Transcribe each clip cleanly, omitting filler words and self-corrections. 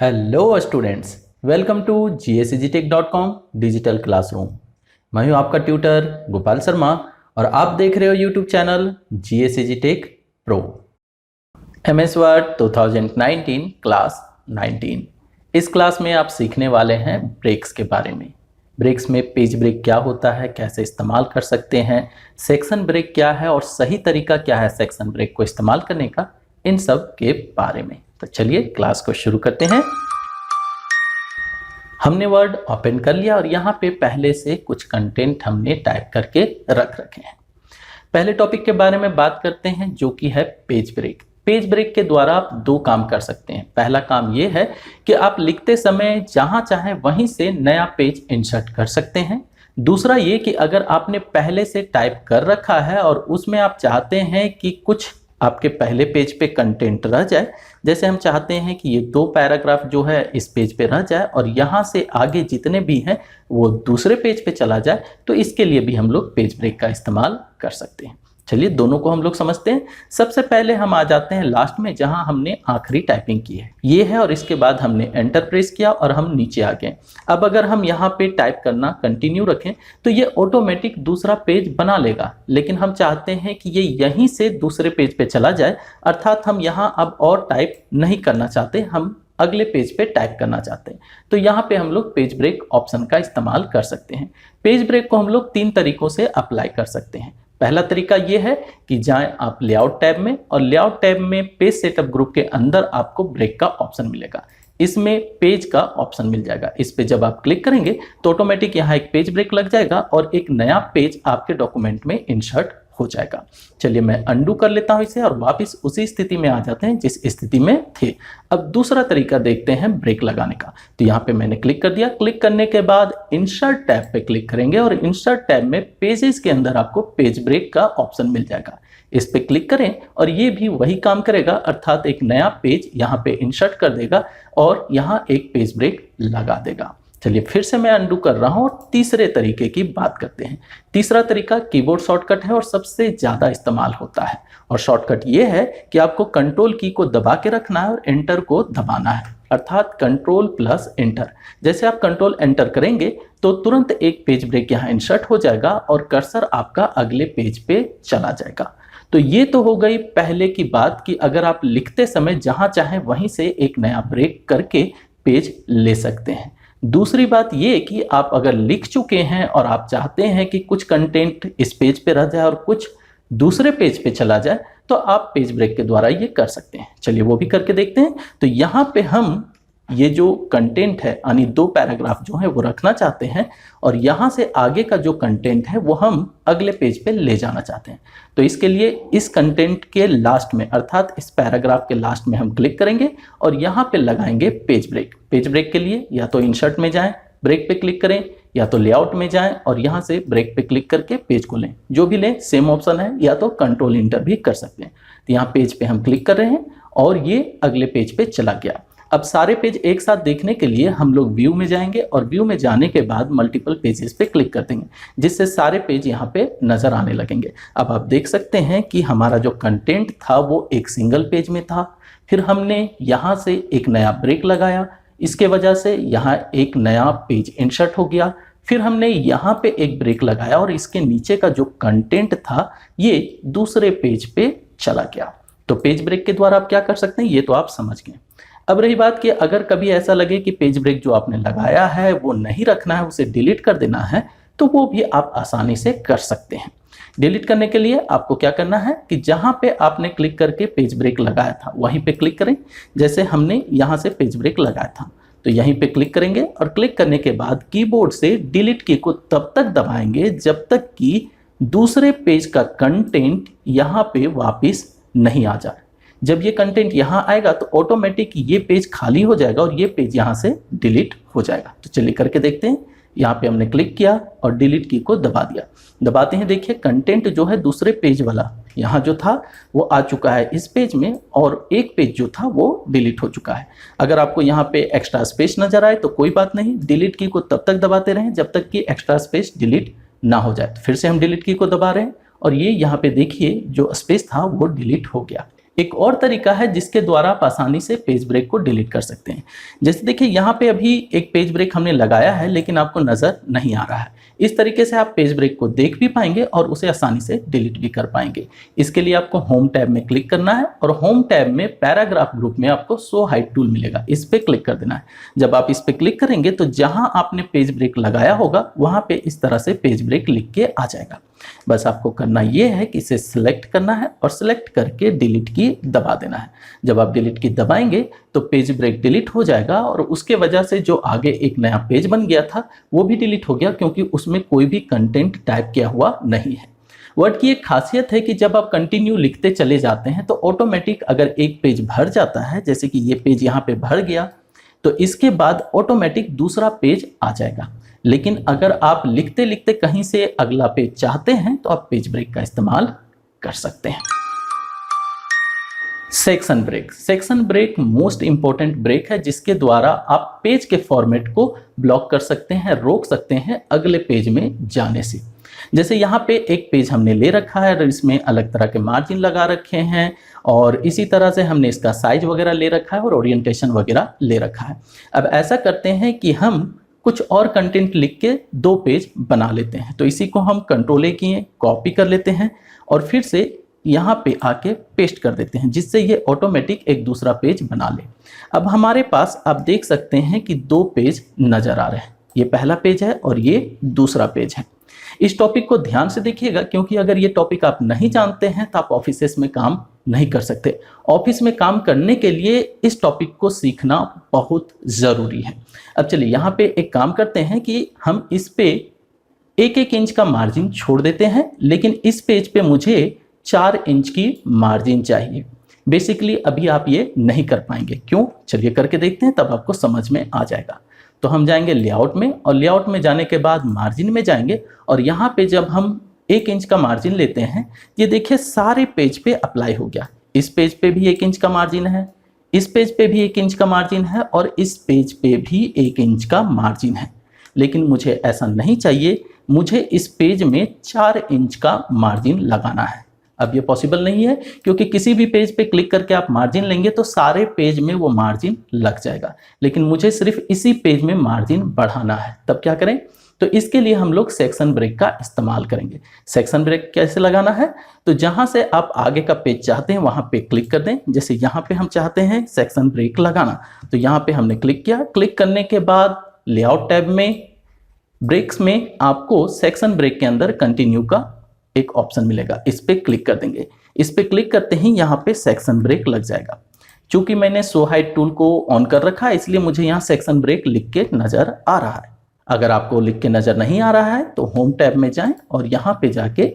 Hello students, welcome to GSEGTech.com digital classroom. मैं हूं आपका ट्यूटर गोपाल शर्मा और आप देख रहे हो YouTube channel GSEGTech pro. MS word 2019 class 19। इस क्लास में आप सीखने वाले हैं ब्रेक्स के बारे में। ब्रेक्स में पेज ब्रेक क्या होता है, कैसे इस्तेमाल कर सकते हैं, सेक्शन ब्रेक क्या है और सही तरीका क्या है सेक्शन ब्रेक को इस्तेमाल करने का, इन सब के बारे में। तो चलिए क्लास को शुरू करते हैं। हमने वर्ड ओपन कर लिया और यहाँ पे पहले से कुछ कंटेंट हमने टाइप करके रख रखे हैं। पहले टॉपिक के बारे में बात करते हैं जो कि है पेज ब्रेक। पेज ब्रेक के द्वारा आप दो काम कर सकते हैं। पहला काम ये है कि आप लिखते समय जहां चाहें वहीं से नया पेज इंसर्ट कर सकते हैं। दूसरा ये कि अगर आपने पहले से टाइप कर रखा है और उसमें आप चाहते हैं कि कुछ आपके पहले पेज पे कंटेंट रह जाए, जैसे हम चाहते हैं कि ये दो पैराग्राफ जो है इस पेज पे रह जाए और यहाँ से आगे जितने भी हैं वो दूसरे पेज पे चला जाए, तो इसके लिए भी हम लोग पेज ब्रेक का इस्तेमाल कर सकते हैं। चलिए दोनों को हम लोग समझते हैं। सबसे पहले हम आ जाते हैं लास्ट में जहां हमने आखिरी टाइपिंग की है, ये है, और इसके बाद हमने एंटर प्रेस किया और हम नीचे आ गए। अब अगर हम यहाँ पे टाइप करना कंटिन्यू रखें तो ये ऑटोमेटिक दूसरा पेज बना लेगा, लेकिन हम चाहते हैं कि ये यहीं से दूसरे पेज पे चला जाए, अर्थात हम यहाँ अब और टाइप नहीं करना चाहते, हम अगले पेज पे टाइप करना चाहते हैं। तो यहाँ पे हम लोग पेज ब्रेक ऑप्शन का इस्तेमाल कर सकते हैं। पेज ब्रेक को हम लोग तीन तरीकों से अप्लाई कर सकते हैं। पहला तरीका यह है कि जाएं आप लेआउट टैब में और लेआउट टैब में पेज सेटअप ग्रुप के अंदर आपको ब्रेक का ऑप्शन मिलेगा। इसमें पेज का ऑप्शन मिल जाएगा। इस पे जब आप क्लिक करेंगे तो ऑटोमेटिक यहाँ एक पेज ब्रेक लग जाएगा और एक नया पेज आपके डॉक्यूमेंट में इंसर्ट हो जाएगा। चलिए मैं अंडू कर लेता हूं इसे और वापस उसी स्थिति में आ जाते हैं जिस स्थिति में थे। अब दूसरा तरीका देखते हैं ब्रेक लगाने का। तो यहाँ पे मैंने क्लिक कर दिया। क्लिक करने के बाद इंसर्ट टैब पे क्लिक करेंगे और इंसर्ट टैब में पेजेस के अंदर आपको पेज ब्रेक का ऑप्शन मिल जाएगा। इस पे क्लिक करें और ये भी वही काम करेगा, अर्थात एक नया पेज यहाँ पे इंसर्ट कर देगा और यहाँ एक पेज ब्रेक लगा देगा। चलिए फिर से मैं अंडू कर रहा हूं और तीसरे तरीके की बात करते हैं। तीसरा तरीका कीबोर्ड शॉर्टकट है और सबसे ज्यादा इस्तेमाल होता है। और शॉर्टकट ये है कि आपको कंट्रोल की को दबा के रखना है और एंटर को दबाना है, अर्थात कंट्रोल प्लस एंटर। जैसे आप कंट्रोल एंटर करेंगे तो तुरंत एक पेज ब्रेक यहाँ इंसर्ट हो जाएगा और कर्सर आपका अगले पेज पे चला जाएगा। तो ये तो हो गई पहले की बात कि अगर आप लिखते समय जहां चाहें वहीं से एक नया ब्रेक करके पेज ले सकते हैं। दूसरी बात ये कि आप अगर लिख चुके हैं और आप चाहते हैं कि कुछ कंटेंट इस पेज पे रह जाए और कुछ दूसरे पेज पे चला जाए, तो आप पेज ब्रेक के द्वारा ये कर सकते हैं। चलिए वो भी करके देखते हैं। तो यहाँ पे हम ये जो कंटेंट है यानी दो पैराग्राफ जो है वो रखना चाहते हैं और यहाँ से आगे का जो कंटेंट है वो हम अगले पेज पे ले जाना चाहते हैं। तो इसके लिए इस कंटेंट के लास्ट में, अर्थात इस पैराग्राफ के लास्ट में हम क्लिक करेंगे और यहाँ पे लगाएंगे पेज ब्रेक। पेज ब्रेक के लिए या तो इंसर्ट में जाएं, ब्रेक पे क्लिक करें, या तो लेआउट में जाएं और यहाँ से ब्रेक पे क्लिक करके पेज को लें। जो भी लें सेम ऑप्शन है, या तो कंट्रोल इंटर भी कर सकते हैं। तो यहाँ पेज पे हम क्लिक कर रहे हैं और ये अगले पेज पे चला गया। अब सारे पेज एक साथ देखने के लिए हम लोग व्यू में जाएंगे और व्यू में जाने के बाद मल्टीपल पेजेस पे क्लिक कर देंगे, जिससे सारे पेज यहाँ पे नजर आने लगेंगे। अब आप देख सकते हैं कि हमारा जो कंटेंट था वो एक सिंगल पेज में था, फिर हमने यहाँ से एक नया ब्रेक लगाया, इसके वजह से यहाँ एक नया पेज इंसर्ट हो गया, फिर हमने यहाँ पे एक ब्रेक लगाया और इसके नीचे का जो कंटेंट था ये दूसरे पेज पे चला गया। तो पेज ब्रेक के द्वारा आप क्या कर सकते हैं ये तो आप समझ गए। अब रही बात कि अगर कभी ऐसा लगे कि पेज ब्रेक जो आपने लगाया है वो नहीं रखना है, उसे डिलीट कर देना है, तो वो भी आप आसानी से कर सकते हैं। डिलीट करने के लिए आपको क्या करना है कि जहां पे आपने क्लिक करके पेज ब्रेक लगाया था वहीं पे क्लिक करें। जैसे हमने यहां से पेज ब्रेक लगाया था तो यहीं पे क्लिक करेंगे और क्लिक करने के बाद कीबोर्ड से डिलीट की को तब तक दबाएंगे जब तक कि दूसरे पेज का कंटेंट यहाँ पे वापिस नहीं आ जाए। जब ये कंटेंट यहाँ आएगा तो ऑटोमेटिक ये पेज खाली हो जाएगा और ये पेज यहाँ से डिलीट हो जाएगा। तो चलिए करके देखते हैं। यहाँ पे हमने क्लिक किया और डिलीट की को दबा दिया। दबाते हैं, देखिए कंटेंट जो है दूसरे पेज वाला यहाँ जो था वो आ चुका है इस पेज में और एक पेज जो था वो डिलीट हो चुका है। अगर आपको यहाँ पे एक्स्ट्रा स्पेस नजर आए तो कोई बात नहीं, डिलीट की को तब तक दबाते रहें जब तक कि एक्स्ट्रा स्पेस डिलीट ना हो जाए। तो फिर से हम डिलीट की को दबा रहे हैं और ये यहाँ पे देखिए जो स्पेस था वो डिलीट हो गया। एक और तरीका है जिसके द्वारा आप आसानी से पेज ब्रेक को डिलीट कर सकते हैं। जैसे देखिए यहाँ पे अभी एक पेज ब्रेक हमने लगाया है लेकिन आपको नज़र नहीं आ रहा है। इस तरीके से आप पेज ब्रेक को देख भी पाएंगे और उसे आसानी से डिलीट भी कर पाएंगे। इसके लिए आपको होम टैब में क्लिक करना है और होम टैब में पैराग्राफ ग्रुप में आपको शो हाइड टूल मिलेगा, इस पर क्लिक कर देना है। जब आप इस पर क्लिक करेंगे तो जहाँ आपने पेज ब्रेक लगाया होगा वहाँ पे इस तरह से पेज ब्रेक लिख के आ जाएगा। बस आपको करना यह है कि इसे सिलेक्ट करना है और सिलेक्ट करके डिलीट की दबा देना है। जब आप डिलीट की दबाएंगे तो पेज ब्रेक डिलीट हो जाएगा और उसके वजह से जो आगे एक नया पेज बन गया था वो भी डिलीट हो गया, क्योंकि उसमें कोई भी कंटेंट टाइप किया हुआ नहीं है। वर्ड की एक खासियत है कि जब आप कंटिन्यू लिखते चले जाते हैं तो ऑटोमेटिक अगर एक पेज भर जाता है, जैसे कि ये पेज यहाँ पे भर गया, तो इसके बाद ऑटोमेटिक दूसरा पेज आ जाएगा। लेकिन अगर आप लिखते लिखते कहीं से अगला पेज चाहते हैं तो आप पेज ब्रेक का इस्तेमाल कर सकते हैं। Section break. Section break most important break है जिसके द्वारा आप पेज के फॉर्मेट को ब्लॉक कर सकते हैं, रोक सकते हैं अगले पेज में जाने से। जैसे यहाँ पे एक पेज हमने ले रखा है और इसमें अलग तरह के मार्जिन लगा रखे हैं और इसी तरह से हमने इसका साइज वगैरह ले रखा है और ओरिएंटेशन वगैरह ले रखा है। अब ऐसा करते हैं कि हम कुछ और कंटेंट लिख के दो पेज बना लेते हैं। तो इसी को हम कंट्रोल किए, कॉपी कर लेते हैं और फिर से यहाँ पे आके पेस्ट कर देते हैं, जिससे ये ऑटोमेटिक एक दूसरा पेज बना ले। अब हमारे पास आप देख सकते हैं कि दो पेज नज़र आ रहे हैं, ये पहला पेज है और ये दूसरा पेज है। इस टॉपिक को ध्यान से देखिएगा, क्योंकि अगर ये टॉपिक आप नहीं जानते हैं तो आप ऑफिसेस में काम नहीं कर सकते। ऑफिस में काम करने के लिए इस टॉपिक को सीखना बहुत ज़रूरी है। अब चलिए यहाँ पे एक काम करते हैं कि हम इस पे 1-1 इंच का मार्जिन छोड़ देते हैं, लेकिन इस पेज पे मुझे 4 इंच की मार्जिन चाहिए। बेसिकली अभी आप ये नहीं कर पाएंगे, क्यों? चलिए करके देखते हैं, तब आपको समझ में आ जाएगा। तो हम जाएंगे लेआउट में और लेआउट में जाने के बाद मार्जिन में जाएंगे और यहाँ पे जब हम 1 इंच का मार्जिन लेते हैं, ये देखिए सारे पेज पे अप्लाई हो गया। इस पेज पे भी 1 इंच का मार्जिन है, इस पेज पे भी 1 इंच का मार्जिन है और इस पेज पे भी 1 इंच का मार्जिन है। लेकिन मुझे ऐसा नहीं चाहिए, मुझे इस पेज में 4 इंच का मार्जिन लगाना है। अब ये पॉसिबल नहीं है, क्योंकि किसी भी पेज पे क्लिक करके आप मार्जिन लेंगे तो सारे पेज में वो मार्जिन लग जाएगा। लेकिन मुझे सिर्फ इसी पेज में मार्जिन बढ़ाना है, तब क्या करें? तो इसके लिए हम लोग सेक्शन ब्रेक का इस्तेमाल करेंगे। सेक्शन ब्रेक कैसे लगाना है? तो जहां से आप आगे का पेज चाहते हैं वहां पे क्लिक कर दें। जैसे यहाँ पे हम चाहते हैं सेक्शन ब्रेक लगाना, तो यहाँ पे हमने क्लिक किया। क्लिक करने के बाद लेआउट टैब में ब्रेक्स में आपको सेक्शन ब्रेक के अंदर कंटिन्यू का एक ऑप्शन मिलेगा, इस पे क्लिक कर देंगे। इस पे क्लिक करते ही यहाँ पे सेक्शन ब्रेक लग जाएगा। चूंकि मैंने शो हाइड टूल को ऑन कर रखा है, इसलिए मुझे यहाँ सेक्शन ब्रेक लिख के नजर आ रहा है। अगर आपको लिख के नजर नहीं आ रहा है तो होम टैब में जाएं और यहाँ पे जाके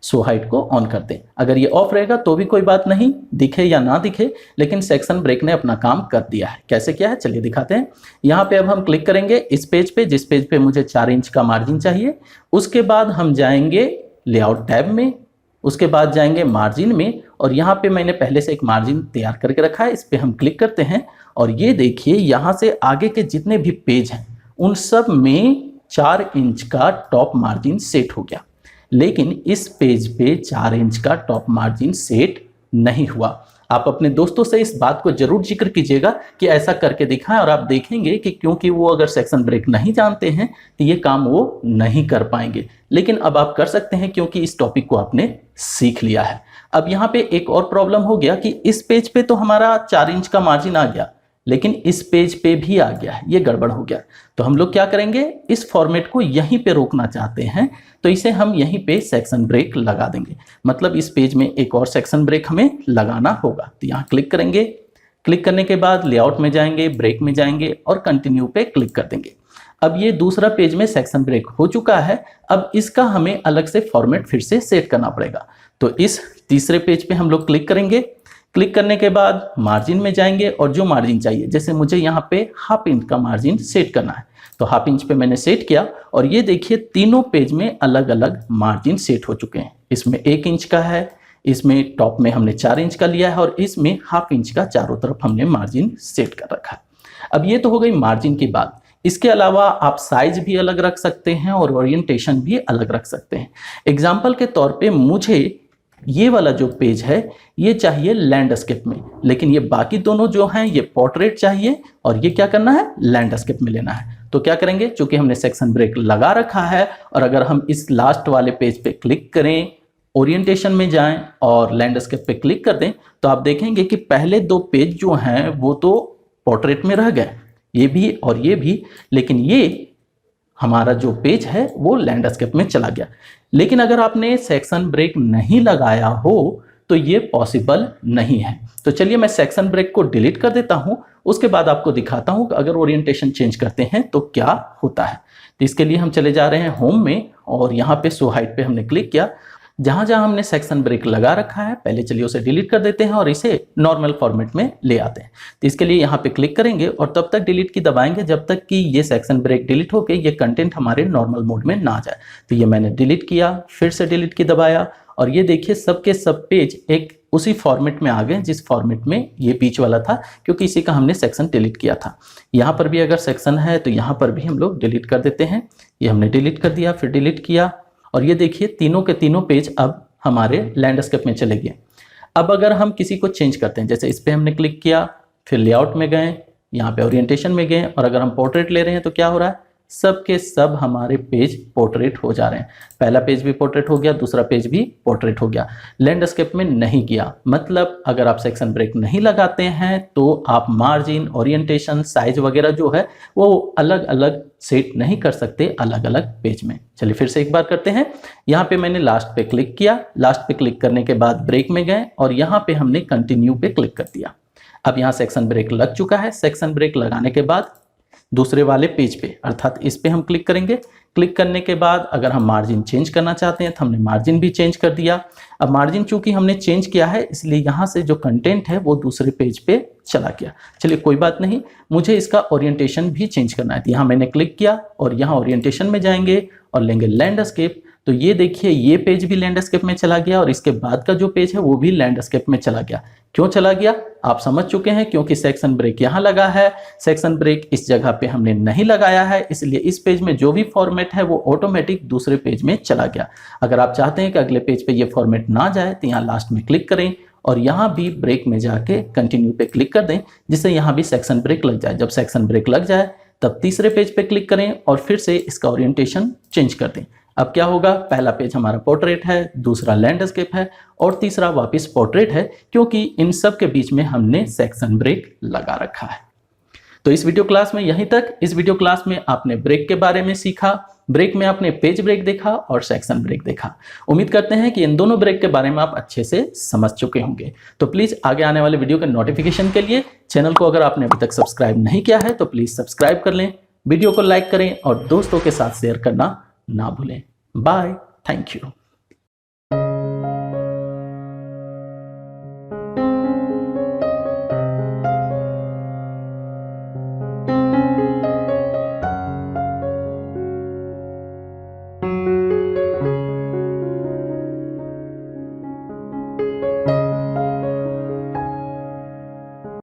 शो हाइड को ऑन कर दें। अगर ये ऑफ रहेगा तो भी कोई बात नहीं, दिखे या ना दिखे, लेकिन सेक्शन ब्रेक ने अपना काम कर दिया है। कैसे किया है चलिए दिखाते हैं। यहाँ पे अब हम क्लिक करेंगे इस पेज पे, जिस पेज पे मुझे 4 इंच का मार्जिन चाहिए। उसके बाद हम जाएंगे लेआउट टैब में, उसके बाद जाएंगे मार्जिन में और यहाँ पे मैंने पहले से एक मार्जिन तैयार करके रखा है, इस पे हम क्लिक करते हैं और ये देखिए यहाँ से आगे के जितने भी पेज हैं उन सब में 4 इंच का टॉप मार्जिन सेट हो गया। लेकिन इस पेज पे 4 इंच का टॉप मार्जिन सेट नहीं हुआ। आप अपने दोस्तों से इस बात को जरूर जिक्र कीजिएगा कि ऐसा करके दिखाएं और आप देखेंगे कि क्योंकि वो अगर सेक्शन ब्रेक नहीं जानते हैं तो ये काम वो नहीं कर पाएंगे। लेकिन अब आप कर सकते हैं क्योंकि इस टॉपिक को आपने सीख लिया है। अब यहाँ पे एक और प्रॉब्लम हो गया कि इस पेज पे तो हमारा 4 इंच का मार्जिन आ गया, लेकिन इस पेज पे भी आ गया है, ये गड़बड़ हो गया। तो हम लोग क्या करेंगे, इस फॉर्मेट को यहीं पे रोकना चाहते हैं तो इसे हम यहीं पे सेक्शन ब्रेक लगा देंगे। मतलब इस पेज में एक और सेक्शन ब्रेक हमें लगाना होगा। तो यहाँ क्लिक करेंगे, क्लिक करने के बाद लेआउट में जाएंगे, ब्रेक में जाएंगे और कंटिन्यू पे क्लिक कर देंगे। अब ये दूसरा पेज में सेक्शन ब्रेक हो चुका है। अब इसका हमें अलग से फॉर्मेट फिर से सेट करना पड़ेगा। तो इस तीसरे पेज पे हम लोग क्लिक करेंगे। क्लिक करने के बाद मार्जिन में जाएंगे और जो मार्जिन चाहिए, जैसे मुझे यहाँ पे 1/2 इंच का मार्जिन सेट करना है, तो 1/2 इंच पे मैंने सेट किया और ये देखिए तीनों पेज में अलग अलग मार्जिन सेट हो चुके हैं। इसमें 1 इंच का है, इसमें टॉप में हमने 4 इंच का लिया है और इसमें 1/2 इंच का चारों तरफ हमने मार्जिन सेट कर रखा है। अब ये तो हो गई मार्जिन की बात। इसके अलावा आप साइज भी अलग रख सकते हैं और ओरिएंटेशन भी अलग रख सकते हैं। एग्जाम्पल के तौर पे मुझे ये वाला जो पेज है ये चाहिए लैंडस्केप में, लेकिन ये बाकी दोनों जो हैं ये पोर्ट्रेट चाहिए और ये क्या करना है, लैंडस्केप में लेना है। तो क्या करेंगे, चूंकि हमने सेक्शन ब्रेक लगा रखा है और अगर हम इस लास्ट वाले पेज पे क्लिक करें, ओरिएंटेशन में जाएं और लैंडस्केप पे क्लिक कर दें, तो आप देखेंगे कि पहले दो पेज जो हैं वो तो पोर्ट्रेट में रह गए, ये भी और ये भी, लेकिन ये हमारा जो पेज है वो लैंडस्केप में चला गया। लेकिन अगर आपने सेक्शन ब्रेक नहीं लगाया हो तो ये पॉसिबल नहीं है। तो चलिए मैं सेक्शन ब्रेक को डिलीट कर देता हूं, उसके बाद आपको दिखाता हूं कि अगर ओरिएंटेशन चेंज करते हैं तो क्या होता है। तो इसके लिए हम चले जा रहे हैं होम में और यहाँ पे शो हाइट पे हमने क्लिक किया। जहां जहां हमने सेक्शन ब्रेक लगा रखा है पहले चलिए उसे डिलीट कर देते हैं और इसे नॉर्मल फॉर्मेट में ले आते हैं। तो इसके लिए यहाँ पे क्लिक करेंगे और तब तक डिलीट की दबाएंगे जब तक कि ये सेक्शन ब्रेक डिलीट होकर ये कंटेंट हमारे नॉर्मल मोड में ना जाए। तो ये मैंने डिलीट किया, फिर से डिलीट की दबाया और ये देखिए सबके सब पेज एक उसी फॉर्मेट में आ गए जिस फॉर्मेट में ये बीच वाला था, क्योंकि इसी का हमने सेक्शन डिलीट किया था। यहाँ पर भी अगर सेक्शन है तो यहाँ पर भी हम लोग डिलीट कर देते हैं। ये हमने डिलीट कर दिया, फिर डिलीट किया और ये देखिए तीनों के तीनों पेज अब हमारे लैंडस्केप में चले गए। अब अगर हम किसी को चेंज करते हैं, जैसे इस पे हमने क्लिक किया, फिर लेआउट में गए, यहाँ पे ओरिएंटेशन में गए और अगर हम पोर्ट्रेट ले रहे हैं तो क्या हो रहा है, सब के सब हमारे पेज पोर्ट्रेट हो जा रहे हैं। पहला पेज भी पोर्ट्रेट हो गया, दूसरा पेज भी पोर्ट्रेट हो गया, लैंडस्केप में नहीं गया। मतलब अगर आप सेक्शन ब्रेक नहीं लगाते हैं तो आप मार्जिन, ओरिएंटेशन, साइज वगैरह जो है वो अलग अलग सेट नहीं कर सकते अलग अलग पेज में। चलिए फिर से एक बार करते हैं। यहाँ पे मैंने लास्ट पे क्लिक किया, लास्ट पे क्लिक करने के बाद ब्रेक में गए और यहाँ पे हमने कंटिन्यू पे क्लिक कर दिया। अब यहाँ सेक्शन ब्रेक लग चुका है। सेक्शन ब्रेक लगाने के बाद दूसरे वाले पेज पे अर्थात इस पे हम क्लिक करेंगे। क्लिक करने के बाद अगर हम मार्जिन चेंज करना चाहते हैं तो हमने मार्जिन भी चेंज कर दिया। अब मार्जिन चूंकि हमने चेंज किया है इसलिए यहाँ से जो कंटेंट है वो दूसरे पेज पे चला गया। चलिए कोई बात नहीं, मुझे इसका ओरिएंटेशन भी चेंज करना है। यहाँ मैंने क्लिक किया और यहाँ ओरिएंटेशन में जाएंगे और लेंगे लैंडस्केप। तो ये देखिए ये पेज भी लैंडस्केप में चला गया और इसके बाद का जो पेज है वो भी लैंडस्केप में चला गया। क्यों चला गया आप समझ चुके हैं, क्योंकि सेक्शन ब्रेक यहाँ लगा है, सेक्शन ब्रेक इस जगह पे हमने नहीं लगाया है, इसलिए इस पेज में जो भी फॉर्मेट है वो ऑटोमेटिक दूसरे पेज में चला गया। अगर आप चाहते हैं कि अगले पेज पे ये फॉर्मेट ना जाए तो यहाँ लास्ट में क्लिक करें और यहाँ भी ब्रेक में जाके कंटिन्यू पे क्लिक कर दें, जिससे यहाँ भी सेक्शन ब्रेक लग जाए। जब सेक्शन ब्रेक लग जाए तब तीसरे पेज पे क्लिक करें और फिर से इसका ओरिएंटेशन चेंज कर दें। अब क्या होगा, पहला पेज हमारा पोर्ट्रेट है, दूसरा लैंडस्केप है और तीसरा वापस पोर्ट्रेट है, क्योंकि इन सब के बीच में हमने सेक्शन ब्रेक लगा रखा है। तो इस वीडियो क्लास में यहीं तक। इस वीडियो क्लास में आपने ब्रेक के बारे में सीखा, ब्रेक में आपने पेज ब्रेक देखा और सेक्शन ब्रेक देखा। उम्मीद करते हैं कि इन दोनों ब्रेक के बारे में आप अच्छे से समझ चुके होंगे। तो प्लीज़ आगे आने वाले वीडियो के नोटिफिकेशन के लिए चैनल को अगर आपने अभी तक सब्सक्राइब नहीं किया है तो प्लीज़ सब्सक्राइब कर लें, वीडियो को लाइक करें और दोस्तों के साथ शेयर करना ना भूलें। Bye, thank you.